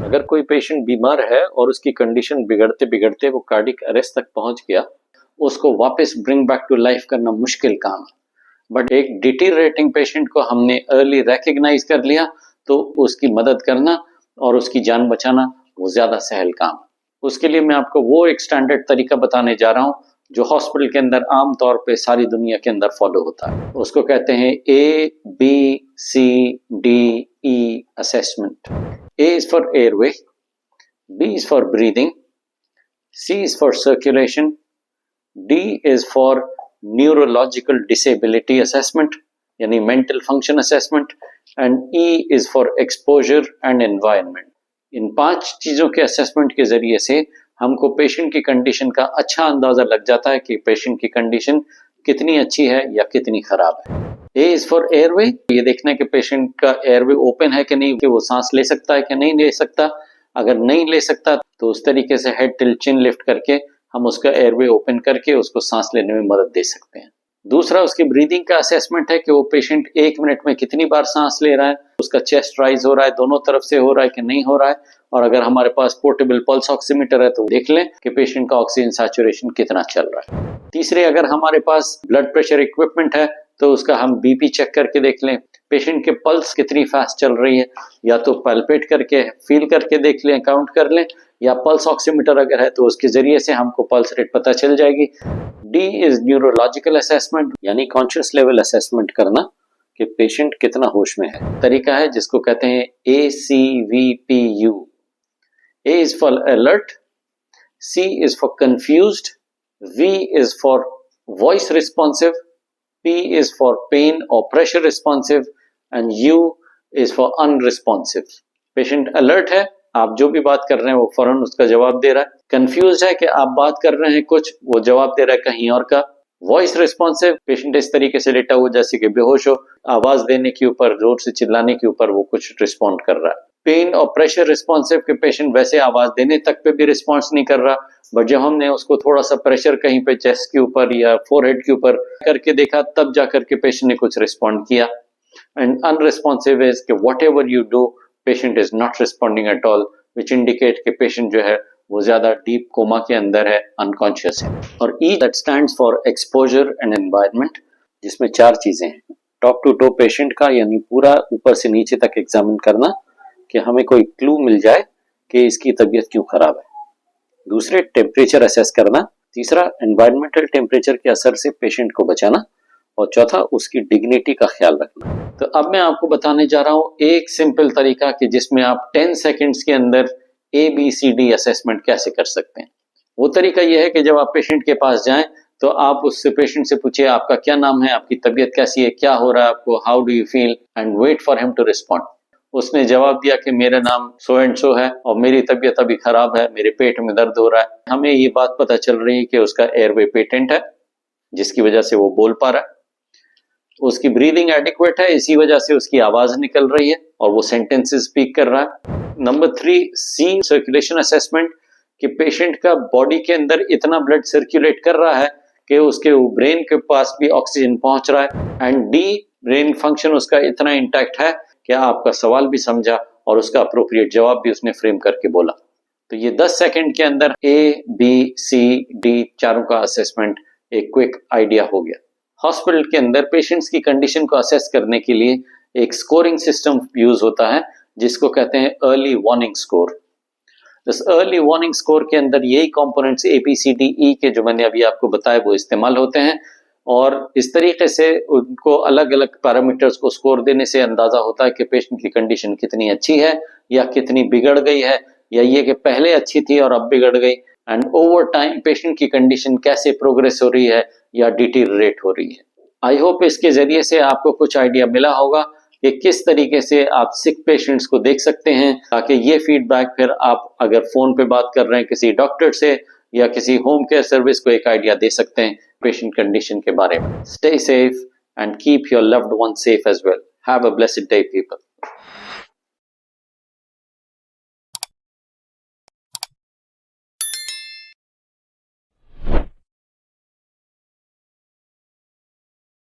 अगर कोई पेशेंट बीमार है और उसकी कंडीशन बिगड़ते बिगड़ते वो कार्डिक अरेस्ट तक पहुंच गया, उसको वापस ब्रिंग बैक टू लाइफ करना मुश्किल काम है। बट एक डिटीरिएटिंग पेशेंट को हमने अर्ली रिकॉग्नाइज कर लिया तो उसकी मदद करना और उसकी जान बचाना वो ज्यादा सहल काम है। उसके लिए मैं आपको वो एक स्टैंडर्ड तरीका बताने जा रहा हूं जो हॉस्पिटल के अंदर आम तौर पे सारी दुनिया के अंदर फॉलो होता है। उसको कहते हैं ABCDE assessment. A is for airway, B is for breathing, C is for circulation, D is for neurological disability assessment यानी mental function assessment and E is for exposure and environment। इन 5 चीजों के assessment के जरिए से हमको patient की condition का अच्छा अंदाजा लग जाता है कि पेशेंट की कंडीशन कितनी अच्छी है या कितनी खराब है। A is for airway, ये देखना है कि पेशेंट का एयरवे ओपन है कि नहीं, कि वो सांस ले सकता है कि नहीं ले सकता। अगर नहीं ले सकता तो उस तरीके से हेड टिल चिन लिफ्ट करके हम उसका एयरवे ओपन करके उसको सांस लेने में मदद दे सकते हैं। दूसरा उसकी ब्रीदिंग का असेसमेंट है कि वो पेशेंट 1 मिनट में कितनी बार सांस ले रहा है, उसका चेस्ट राइज हो रहा है, दोनों तरफ से हो रहा है कि नहीं हो रहा है। और अगर हमारे पास पोर्टेबल पल्स ऑक्सीमीटर है तो देख लें कि पेशेंट का ऑक्सीजन सैचुरेशन कितना चल रहा है। तीसरे, अगर हमारे पास ब्लड प्रेशर इक्विपमेंट है तो उसका हम बीपी चेक करके देख लें, पेशेंट के पल्स कितनी फास्ट चल रही है, या तो पैल्पेट करके फील करके देख लें, काउंट कर लें, या पल्स ऑक्सीमीटर अगर है तो उसके जरिए से हमको पल्स रेट पता चल जाएगी। डी इज न्यूरोलॉजिकल असेसमेंट यानी कॉन्शियस लेवल असेसमेंट करना कि पेशेंट कितना होश में है। तरीका है जिसको कहते हैं ACVPU। A is for alert, C is for confused, V is for voice responsive, P is for pain or pressure responsive and U is for unresponsive। Patient alert है, आप जो भी बात कर रहे हैं वो फौरन उसका जवाब दे रहा है। कंफ्यूज है कि आप बात कर रहे हैं कुछ, वो जवाब दे रहा है कहीं और का। वॉइस रिस्पॉन्सिव, पेशेंट इस तरीके से लेटा हुआ जैसे कि बेहोश हो, आवाज देने के ऊपर, जोर से चिल्लाने के ऊपर वो कुछ रिस्पॉन्ड कर रहा है। पेन और प्रेशर रिस्पॉन्सिव के पेशेंट वैसे आवाज देने तक पे भी रिस्पॉन्स नहीं कर रहा, बट जब हमने उसको थोड़ा सा प्रेशर कहीं पे चेस्ट के ऊपर या फोरहेड के ऊपर करके देखा तब जाकर के पेशेंट ने कुछ रिस्पॉन्ड किया। एंड अनरिस्पॉन्सिव इज कि what ever you do patient is not responding at all, which indicate कि पेशेंट जो है वो ज्यादा डीप कोमा के अंदर है, अनकॉन्शियस है। और E that stands for exposure and environment, जिसमें 4 चीजें हैं। टॉप टू टो पेशेंट का यानी पूरा ऊपर से नीचे तक एग्जामिन करना कि हमें कोई क्लू मिल जाए कि इसकी तबीयत क्यों खराब है। दूसरे, टेम्परेचर असेस करना। तीसरा, एनवायरमेंटल टेम्परेचर के असर से पेशेंट को बचाना। और चौथा, उसकी डिग्निटी का ख्याल रखना। तो अब मैं आपको बताने जा रहा हूं एक सिंपल तरीका कि जिसमें आप 10 सेकेंड्स के अंदर ABCD असेसमेंट कैसे कर सकते हैं। वो तरीका यह है कि जब आप पेशेंट के पास जाएं तो आप उससे पेशेंट से पूछिए आपका क्या नाम है, आपकी तबीयत कैसी है, क्या हो रहा है आपको, how do you feel, and wait for him to respond. उसने जवाब दिया कि मेरा नाम सो एंड सो है और मेरी तबीयत अभी खराब है, मेरे पेट में दर्द हो रहा है। हमें ये बात पता चल रही है कि उसका एयरवे पेटेंट है जिसकी वजह से वो बोल पा रहा है, उसकी ब्रीदिंग एडिक्वेट है इसी वजह से उसकी आवाज निकल रही है और वो सेंटेंसेस स्पीक कर रहा है। नंबर 3, सी सर्कुलेशन असेसमेंट कि पेशेंट का बॉडी के अंदर इतना ब्लड सर्कुलेट कर रहा है कि उसके ब्रेन के पास भी ऑक्सीजन पहुंच रहा है। एंड डी, ब्रेन फंक्शन उसका इतना इंटैक्ट है कि आपका सवाल भी समझा और उसका अप्रोप्रिएट जवाब भी उसने फ्रेम करके बोला। तो ये 10 सेकंड के अंदर ABCD चारों का असेसमेंट एक क्विक आइडिया हो गया। हॉस्पिटल के अंदर पेशेंट्स की कंडीशन को असेस करने के लिए एक स्कोरिंग सिस्टम यूज होता है जिसको कहते हैं अर्ली वार्निंग स्कोर। इस अर्ली वार्निंग स्कोर के अंदर यही कंपोनेंट्स ABCDE के जो मैंने अभी आपको बताया वो इस्तेमाल होते हैं और इस तरीके से उनको अलग अलग पैरामीटर्स को स्कोर देने से अंदाजा होता है कि पेशेंट की कंडीशन कितनी अच्छी है या कितनी बिगड़ गई है, या ये कि पहले अच्छी थी और अब बिगड़ गई। एंड ओवर टाइम पेशेंट की कंडीशन कैसे प्रोग्रेस हो रही है या डिटीरिएट हो रही है। आई होप इसके जरिए से आपको कुछ आइडिया मिला होगा कि किस तरीके से आप सिक पेशेंट्स को देख सकते हैं, ताकि ये फीडबैक फिर आप अगर फोन पे बात कर रहे हैं किसी डॉक्टर से या किसी होम केयर सर्विस को एक आइडिया दे सकते हैं पेशेंट कंडीशन के बारे में। Stay safe and keep your loved one safe as well. Have a blessed day people.